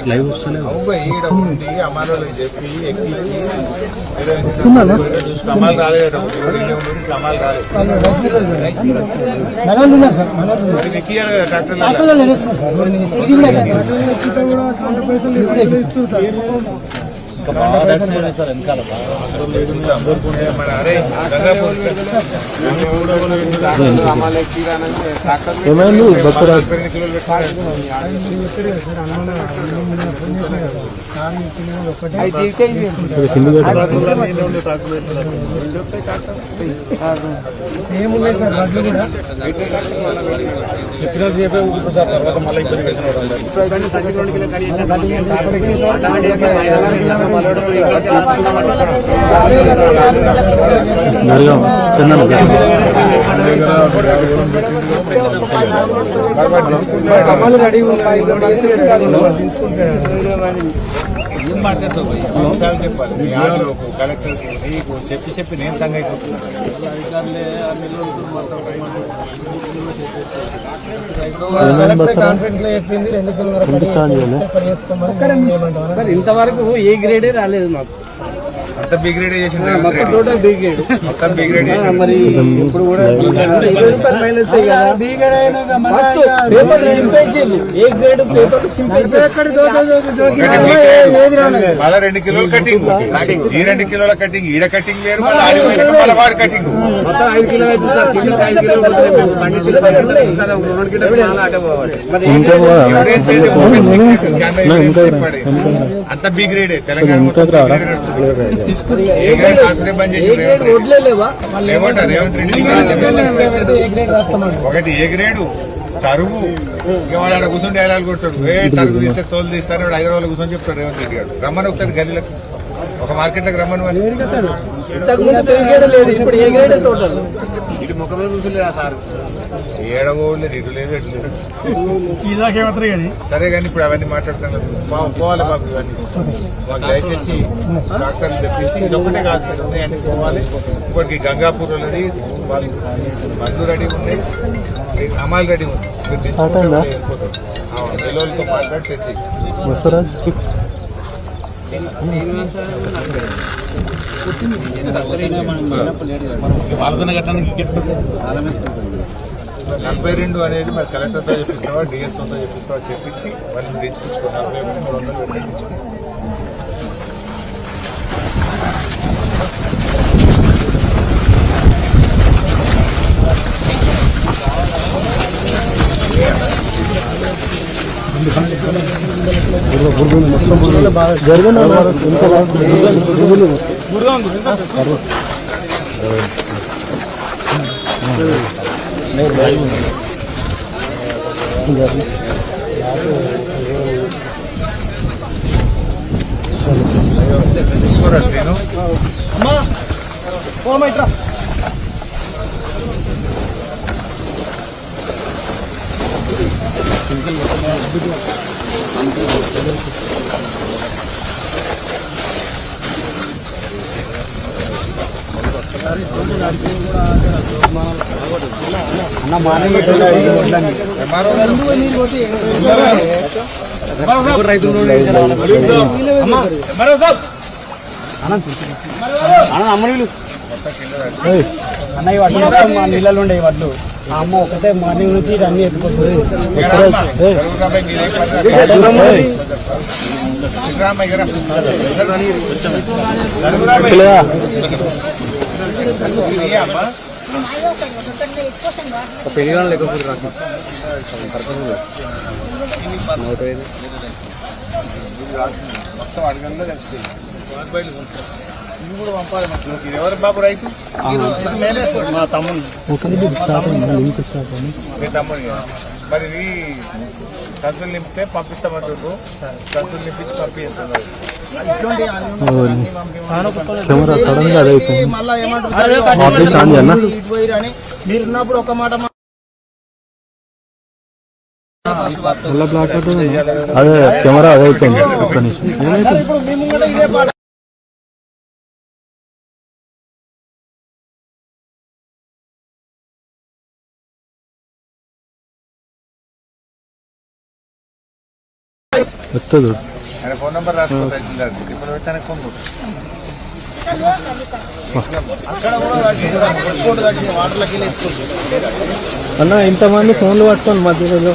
Live వస్తలే ఏమైంది same ఉన్నాయి సార్ వాటిలో కూడా చెప్పినా సేపే ఊరుకు సార్ తర్వాత మళ్ళీ రెడీ ఏం మాట్లాడతావు విషయాలు చెప్పాలి మీ ఆటలో కలెక్టర్ నీకు చెప్పి నేను సంగతి ఇంతవరకు ఏ గ్రేడే రాలేదు మాకు. అంత బి గ్రేడ్ చేసింది టోటల్ బి గ్రేడ్ మొత్తం బి గ్రేడ్ చేసి మరి ఇప్పుడు కూడా ఏ గ్రేడ్ పేపర్ మళ్ళీ 2 కిలోల కటింగ్ ఈ 2 కిలోల కటింగ్ ఈడ కటింగ్ వేరు మళ్ళీ వాడి కటింగ్ మొత్తం 5 కిలోలు అవుతుంది సార్. 5 కిలోలు అంత బి గ్రేడ్ తెలంగాణ రేవంత్ రెడ్డి ఒకటి ఏ గ్రేడు తరుగు ఇక వాడు ఆడ కూర్చొని డైలాగ్ కొడతాడు. తరుగు తీస్తే తోలు తీస్తాను హైదరాబాద్ కూర్చొని చెప్తాడు రేవంత్ రెడ్డి గారు. రమ్మని ఒకసారి గల్లీలకు ఒక మార్కెట్లకు రమ్మని ఇటు ముఖంలో చూసలేదు సార్ ఏడవలేదు ఇటు లేదు ఎటు లేదు. సరే కానీ ఇప్పుడు అవన్నీ మాట్లాడుతున్నారు పోవాలి బాబు. ఇవన్నీ మాకు దయచేసి డాక్టర్లు తెప్పించి ఇది ఒకటే కాదు ఉన్నాయన్నీ పోవాలి. ఇంకోటికి గంగాపూర్ ఉన్నది మందు రెడీ ఉన్నాయి అమాల్ రెడీ ఉంది. మీరు తెచ్చుకుంటే పిల్లలతో మాట్లాడి తెచ్చి నలభై 42 అనేది మరి కలెక్టర్తో చెప్పిస్తావా డిఎస్ఓతో చెప్పిస్తావా చెప్పించి వాళ్ళని తెచ్చుకుంటుకో 40,300 పెట్టించుకో. శ్రీను అమ్మా పోమైత్రా అన్న మార్నింగ్ రైతులు అమ్మనీళ్ళు అన్న ఈ వడ్లు మొత్తం మా నీళ్ళలో ఉండే వడ్లు. ఆ అమ్మ ఒకటే మార్నింగ్ నుంచి ఇది అన్ని ఎత్తుకోతుంది. పెళ్లి లేకపోతే మొత్తం అడగంలో కలిసి కూడా పంపాలి. ఇది ఎవరు బాబు రైతు? మా తమ్ముడు. మీ తమ్ముడు మరి ఇవి సంచులు నింపితే పంపిస్తామంటారు. సంచులు నింపించి పంపిస్తున్నారు. మీరున్నప్పుడు ఒక మాట అదే కెమెరా అదే అయిపోయింది. వస్తుంది ఆయన ఫోన్ నెంబర్ రాసుకో తహసీల్దార్ ఇప్పుడు పెట్టాను ఫోన్ కొట్టు. అక్కడ కూడా వాటర్లకి అన్న ఇంతమంది ఫోన్లు పట్టుకొని మధ్యలో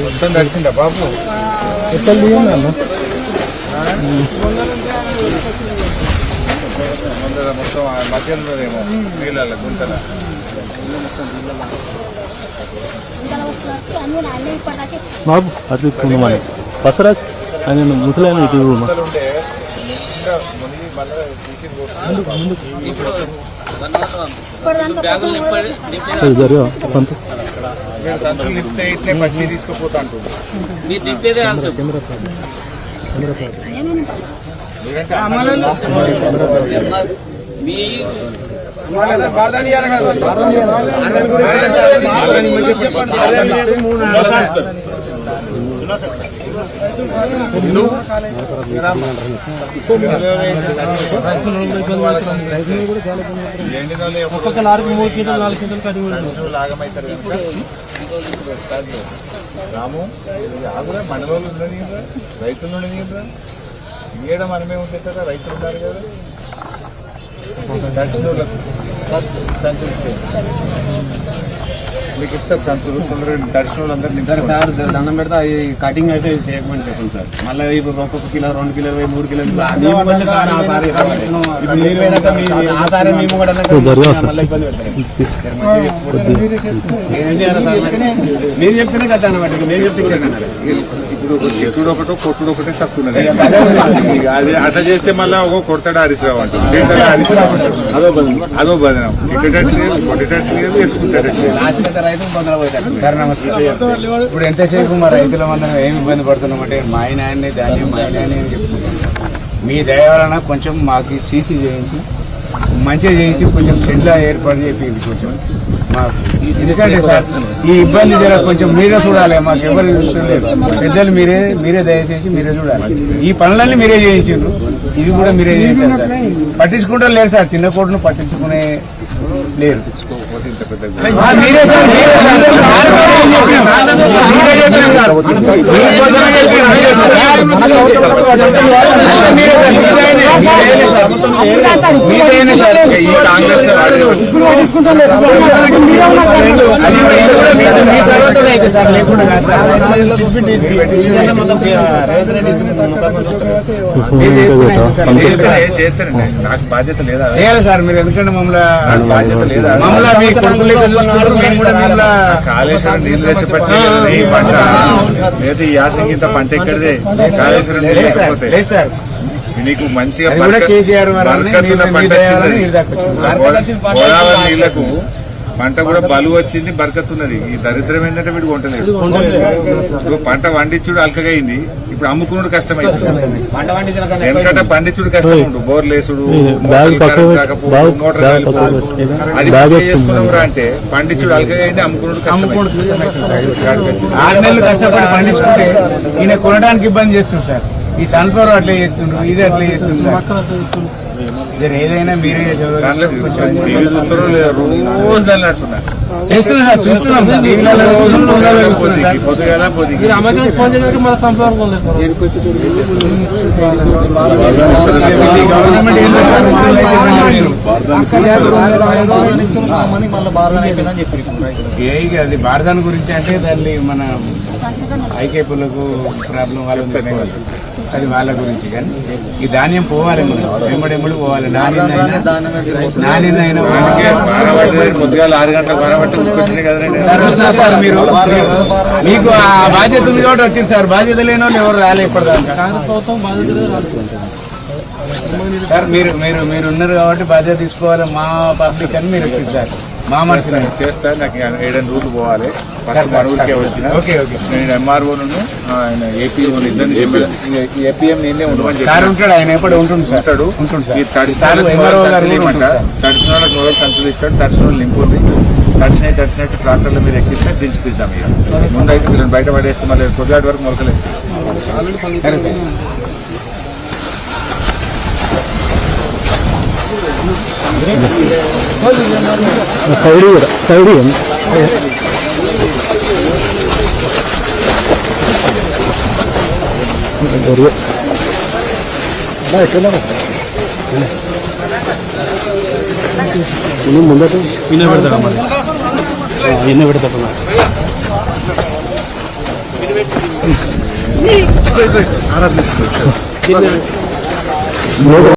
మొత్తం తడిసిందా బాబు? ఎక్కడ తీయండి అన్న మొత్తం మధ్యలో ఉన్నదేమో నీళ్ళ గుంతల. బాబు అట్లా ఇస్తుంది మరి పసరాజ్ ఆయన ముసలైన ఇటు గుంతలు ఉంటే ఇంకా మునిగి మళ్ళీ తీసి జరిగా కొంత మీరు సంచులు నింపితే ఇట్లే పచ్చి తీసుకుపోతా అంటుంది. ఒక్కొక్క లారీకి 3 క్వింటాలు 4 క్వింటాలు కడిగి లాగమైతారు రాము మండలంలో ఉండని రైతులు ఉండని ఈడ మనమే ఉంటే కదా రైతులు ఉన్నారు కదా. సంచులు మీకు ఇస్తారు సంచులు తొందరగా దర్శనం వాళ్ళందరూ నింపారు సార్ దండం పెడతా ఈ కటింగ్ అయితే చేయమని చెప్పండి సార్. మళ్ళీ ఇప్పుడు ఒక్కొక్క కిలో 2 కిలోలు 3 కిలోలు ఇప్పుడు మీరు పోయినాక ఆ సారే మేము కూడా మళ్ళీ ఇబ్బంది పెడతారు. మీరు చెప్తేనే కట్ట అనమాట మీరు చెప్తే ఇప్పుడు ఎప్పుడు ఒకటో కొట్టుడు ఒకటే తక్కువ అది అట్లా చేస్తే మళ్ళీ ఒక కొడతాడు హరీశ్రావు అంటారు, హరీశ్రావు అంటారు. అదో బదనం ఎక్కడట్లేదు కొట్టేటట్లేదు ఎత్తుకుంటాడు. రైతు తొందరగా పోతారు. సార్ నమస్కారం. ఇప్పుడు ఎంతసేపు మా రైతుల మందరం ఏమి ఇబ్బంది పడుతున్నామంటే మా ఆయనాన్ని ధాన్యం మా ఆయనాన్ని అని చెప్తున్నాం. మీ దయ వలన కొంచెం మాకు సీసీ చేయించి మంచిగా చేయించి కొంచెం షెడ్లా ఏర్పాటు చేయింది కొంచెం మాకు. ఎందుకంటే సార్ ఈ ఇబ్బంది కొంచెం మీరే చూడాలి, మాకు ఎవరు చూడలేదు. పెద్దలు మీరే దయచేసి మీరే చూడాలి. ఈ పనులన్నీ మీరే చేయించారు, ఇవి కూడా మీరే చేయించారు. పట్టించుకుంటారు లేరు సార్, చిన్న కోటను పట్టించుకునే లేరు. మీరే సార్ ఈ కాంగ్రెస్ చేస్తారండి. నాకు బాధ్యత లేదా? చేయాలి సార్ మీరు, ఎందుకంటే మమ్మల్ని బాధ్యత లేదా? మీ కొడుకులు చూసుకుంటారు, మేము కూడా కాళేశ్వరం నీళ్ళు తెచ్చి పట్టిన ఈ పంట లేదా ఈ యాసంగి ఇంత పంట ఎక్కడిదే? కాళేశ్వరం నీళ్ళు లేకపోతే లేదు సార్. నీకు మంచిగా అది కూడా కేసీఆర్ బరకతున్న పంట వచ్చింది. గోదావరి నీళ్లకు పంట కూడా బలువు వచ్చింది, బరకతున్నది. ఈ దరిద్రం ఏంటంటే వీడు కొంటలేదు. ఇప్పుడు పంట వండించుడు అల్కగైంది, ఇప్పుడు అమ్ముకున్నాడు కష్టమైంది. ఎందుకంటే పండించుడు కష్టం ఉండు, బోర్లేసుడు మోటార్ అది చేసుకున్నావురా అంటే పండించుడు అల్కగైంది, అమ్ముకున్నాడు కష్టమైంది. 6 నెలలు కష్టపడి పండించుకుంటే ఈయన కొనడానికి ఇబ్బంది చేస్తుంది సార్. ఈ సన్ఫ్లవర్ అట్లా చేస్తుండ్రు, ఇది అట్లా చేస్తుంది సార్. ఏదైనా మీరే టీవీ చూస్తారో లేదా? రోజు దాన్ని అంటున్నా చేస్తున్నా సార్, చూస్తున్నాం సార్. అది భారతాన్ని గురించి అంటే దాన్ని మన ఐకేపులకు ప్రాబ్లం వాళ్ళకి అది వాళ్ళ గురించి. కానీ ఈ ధాన్యం పోవాలి, మనం ఎమ్మడెమ్మడి పోవాలి. నాణ్యమైన పొద్దుగా 6 గంటలకు బారబట్టి కదండి సార్. మీరు మీకు ఆ బాధ్యత ఉంది కాబట్టి వచ్చింది సార్. బాధ్యత లేని వాళ్ళు ఎవరు రాలే ఇప్పటిదాకా సార్. మీరు ఉన్నారు కాబట్టి బాధ్యత తీసుకోవాలి. మా పబ్లిక్ అని మీరు వచ్చింది సార్. మా మనసు చేస్తా. నాకు 7 రోజులు పోవాలి. ఫస్ట్ మన ఊరికే వచ్చిన. నేను ఎంఆర్ఓ ఆయన ఏపీఓ ఇద్దరిని ఏపీఎం నేనే ఉండమని సార్ ఉంటాడు. ఆయన ఎప్పుడు ఉంటుంది సార్. ఈ తడిసిన వాళ్ళకి మొదలు సంచులు ఇస్తాడు. తడిసిన వాళ్ళు నింపుంది. తడిసినట్టు ట్రాక్టర్ల మీద ఎక్కిస్తే దించుపిద్దాం. ఇక ముందైతే వీళ్ళని బయట పడేస్తే మళ్ళీ కొద్దిగాటి వరకు మొలకలేదు. సైడ్ ముందట ఈయన పెడతాడు మరి ఈయన పెడతాడు